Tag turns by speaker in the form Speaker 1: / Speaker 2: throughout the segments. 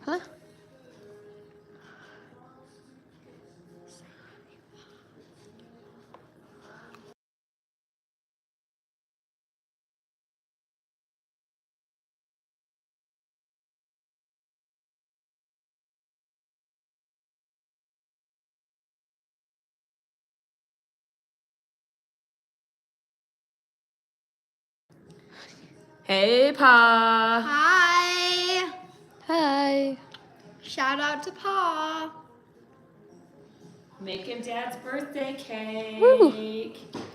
Speaker 1: Huh?
Speaker 2: Hey, Pa.
Speaker 3: Hi.
Speaker 1: Hi.
Speaker 3: Shout out to Pa.
Speaker 2: Making Dad's birthday cake.
Speaker 1: Woo.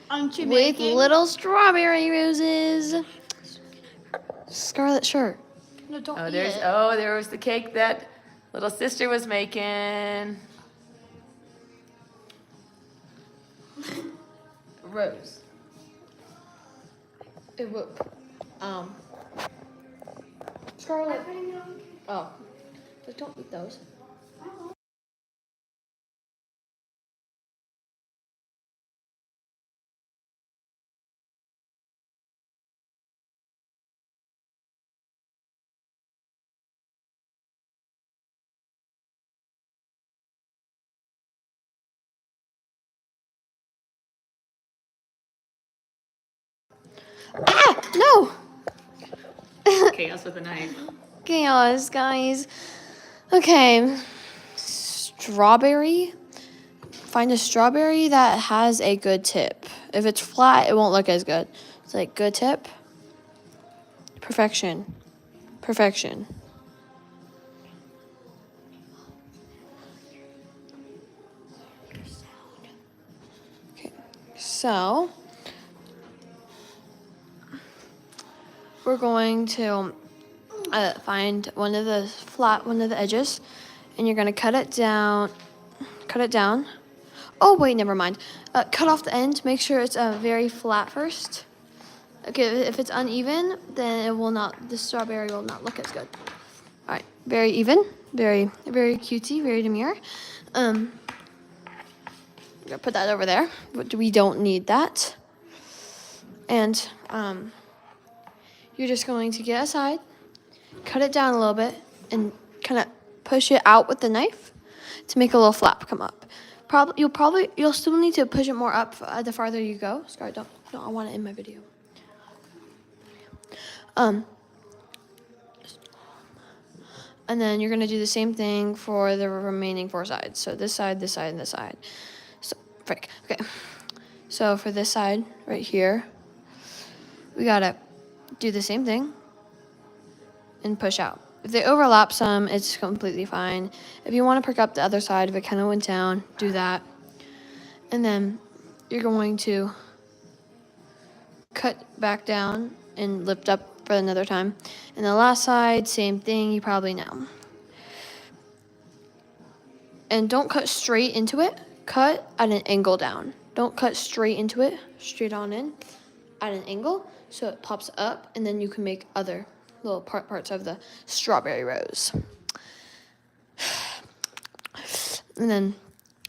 Speaker 3: Aren't you
Speaker 1: With
Speaker 3: making?
Speaker 1: little strawberry roses. Scarlet shirt.
Speaker 3: No, don't
Speaker 2: Oh,
Speaker 3: eat
Speaker 2: there was the cake that little sister was making.
Speaker 1: Rose. It would. Scarlet. Oh. But don't eat those. Ah! No!
Speaker 2: Chaos with a knife.
Speaker 1: Chaos, guys. Okay. Strawberry. Find a strawberry that has a good tip. If it's flat, it won't look as good. It's like good tip. Perfection. Perfection. Okay. So we're going to find one of the edges, and you're gonna cut it down. Cut it down. Oh wait, never mind. Cut off the end. Make sure it's very flat first. Okay, if it's uneven, then it will not. The strawberry will not look as good. All right, very even, very cutesy, very demure. I'm gonna put that over there. But we don't need that. And you're just going to get aside, cut it down a little bit, and kind of push it out with the knife to make a little flap come up. You'll still need to push it more up the farther you go. Scar, don't, I want it in my video. And then you're gonna do the same thing for the remaining 4 sides. So this side, this side, and this side. So, frick. Okay. So for this side right here, we gotta do the same thing and push out. If they overlap some, it's completely fine. If you want to perk up the other side, if it kind of went down, do that. And then you're going to cut back down and lift up for another time. And the last side, same thing, you probably know. And don't cut straight into it. Cut at an angle down. Don't cut straight into it, straight on in, at an angle, so it pops up, and then you can make other little parts of the strawberry rose. And then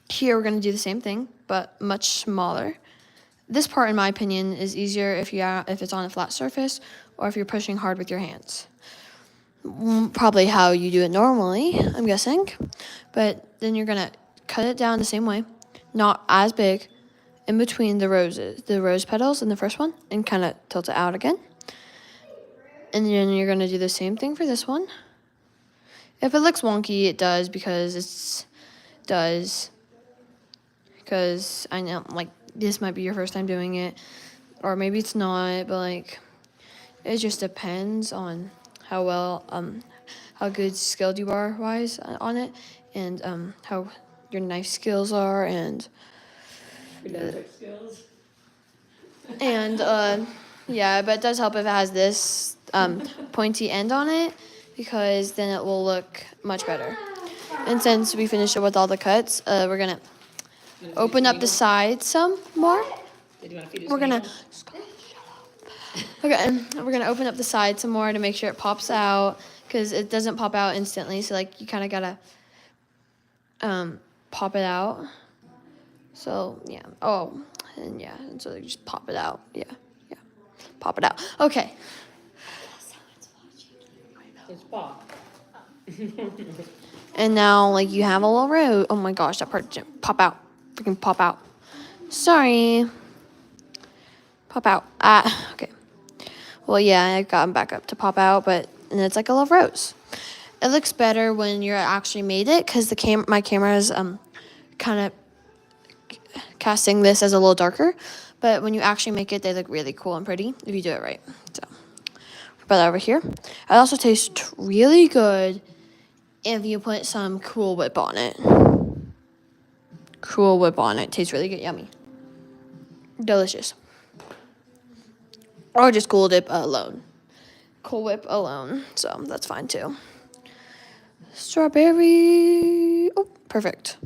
Speaker 1: here we're gonna do the same thing, but much smaller. This part, in my opinion, is easier if it's on a flat surface or if you're pushing hard with your hands. Probably how you do it normally, I'm guessing. But then you're gonna cut it down the same way, not as big, in between the rose petals in the first one, and kind of tilt it out again. And then you're gonna do the same thing for this one. If it looks wonky, it does because I know, like, this might be your first time doing it, or maybe it's not, but like, it just depends on how good skilled you are wise on it, and how your knife skills are, and
Speaker 2: skills.
Speaker 1: yeah, but it does help if it has this pointy end on it, because then it will look much better. And since we finished it with all the cuts, we're gonna open up the sides some more. We're gonna open up the side some more to make sure it pops out, because it doesn't pop out instantly. So like you kind of gotta pop it out. So yeah. Oh, and yeah. And so you just pop it out. Yeah. Pop it out. Okay.
Speaker 2: It's Bob.
Speaker 1: And now, like, you have a little rose. Oh my gosh, that part didn't pop out. Freaking pop out. Sorry. Pop out. Ah, okay. Well, yeah, I got them back up to pop out, and it's like a little rose. It looks better when you're actually made it because my camera is kind of casting this as a little darker. But when you actually make it, they look really cool and pretty if you do it right. So, put that over here. It also tastes really good if you put some Cool Whip on it. Cool Whip on it. Tastes really good. Yummy. Delicious. Or just Cool Dip alone. Cool Whip alone. So that's fine too. Strawberry. Oh, perfect.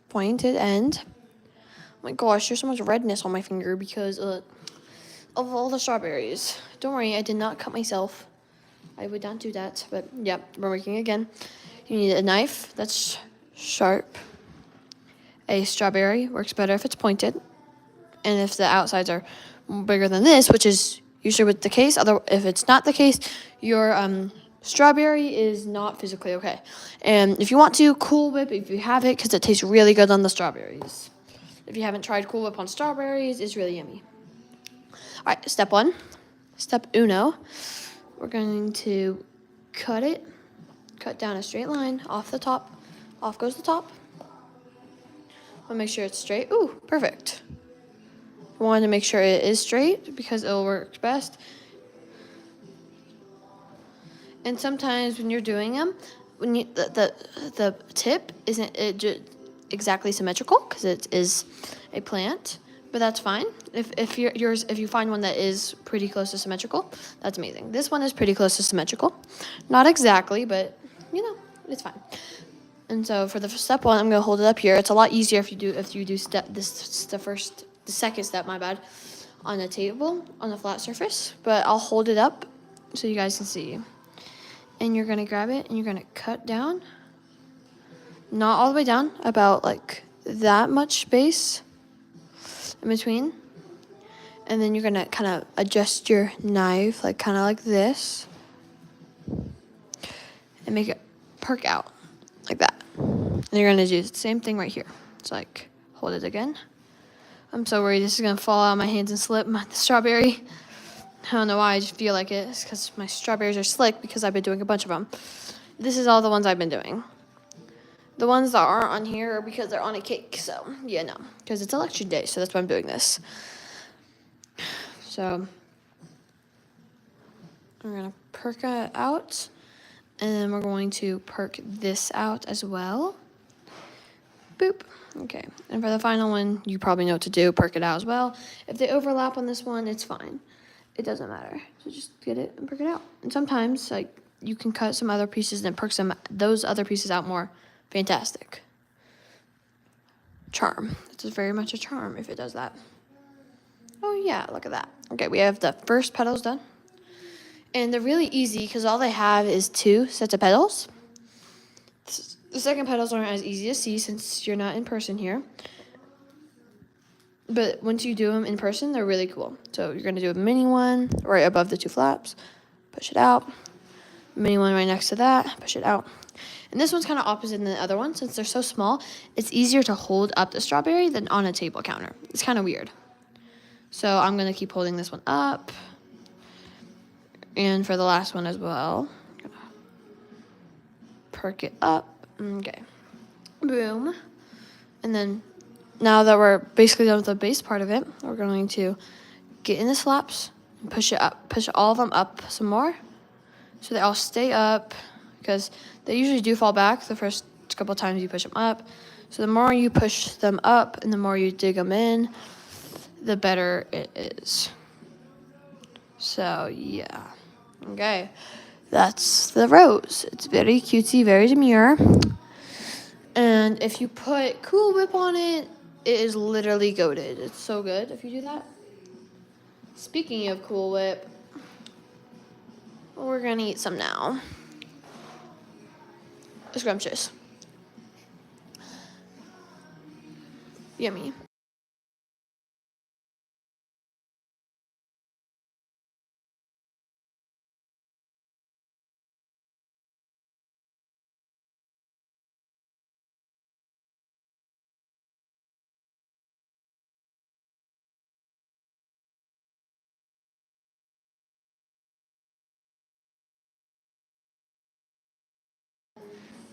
Speaker 1: Pointed end. Oh my gosh, there's so much redness on my finger because of all the strawberries. Don't worry, I did not cut myself. I would not do that, but yeah, we're working again. You need a knife that's sharp. A strawberry works better if it's pointed. And if the outsides are bigger than this, which is usually with the case, if it's not the case, your strawberry is not physically okay. And if you want to, Cool Whip, if you have it, because it tastes really good on the strawberries. If you haven't tried Cool Whip on strawberries, it's really yummy. All right, step 1. Step uno. We're going to cut down a straight line off the top. Off goes the top. I'll make sure it's straight. Ooh, perfect. I wanted to make sure it is straight because it'll work best. And sometimes when you're doing them, when the tip isn't exactly symmetrical because it is a plant, but that's fine. If you find one that is pretty close to symmetrical, that's amazing. This one is pretty close to symmetrical, not exactly, but it's fine. And so for the step 1, I'm gonna hold it up here. It's a lot easier if you do the second step, my bad, on a table on a flat surface. But I'll hold it up so you guys can see. And you're gonna grab it and you're gonna cut down. Not all the way down, about like that much space in between. And then you're gonna kind of adjust your knife, like kind of like this. And make it perk out, like that. And you're gonna do the same thing right here. It's like, hold it again. I'm so worried this is gonna fall out of my hands and slip the strawberry. I don't know why, I just feel like it. It's because my strawberries are slick because I've been doing a bunch of them. This is all the ones I've been doing. The ones that aren't on here are because they're on a cake. So, yeah, no. Because it's election day, so that's why I'm doing this. So, we're going to perk it out. And then we're going to perk this out as well. Boop. Okay. And for the final one, you probably know what to do. Perk it out as well. If they overlap on this one, it's fine. It doesn't matter. So just get it and perk it out. And sometimes, like, you can cut some other pieces and perk those other pieces out more. Fantastic. Charm. It's very much a charm if it does that. Oh, yeah. Look at that. Okay, we have the first petals done. And they're really easy because all they have is 2 sets of petals. The second petals aren't as easy to see since you're not in person here. But once you do them in person, they're really cool. So you're going to do a mini one right above the 2 flaps. Push it out. Mini one right next to that. Push it out. And this one's kind of opposite than the other one. Since they're so small, it's easier to hold up the strawberry than on a table counter. It's kind of weird. So I'm going to keep holding this one up. And for the last one as well, perk it up. Okay. Boom. And then now that we're basically done with the base part of it, we're going to get in the flaps and push it up. Push all of them up some more so they all stay up because they usually do fall back the first couple times you push them up. So the more you push them up and the more you dig them in, the better it is. So, yeah. Okay. That's the rose. It's very cutesy, very demure. And if you put Cool Whip on it, it is literally goated. It's so good if you do that. Speaking of Cool Whip, we're going to eat some now. Scrumptious. Yummy.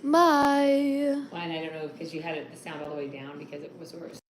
Speaker 1: Bye.
Speaker 4: Well, and I don't know, because you had it, the sound all the way down because it was worse.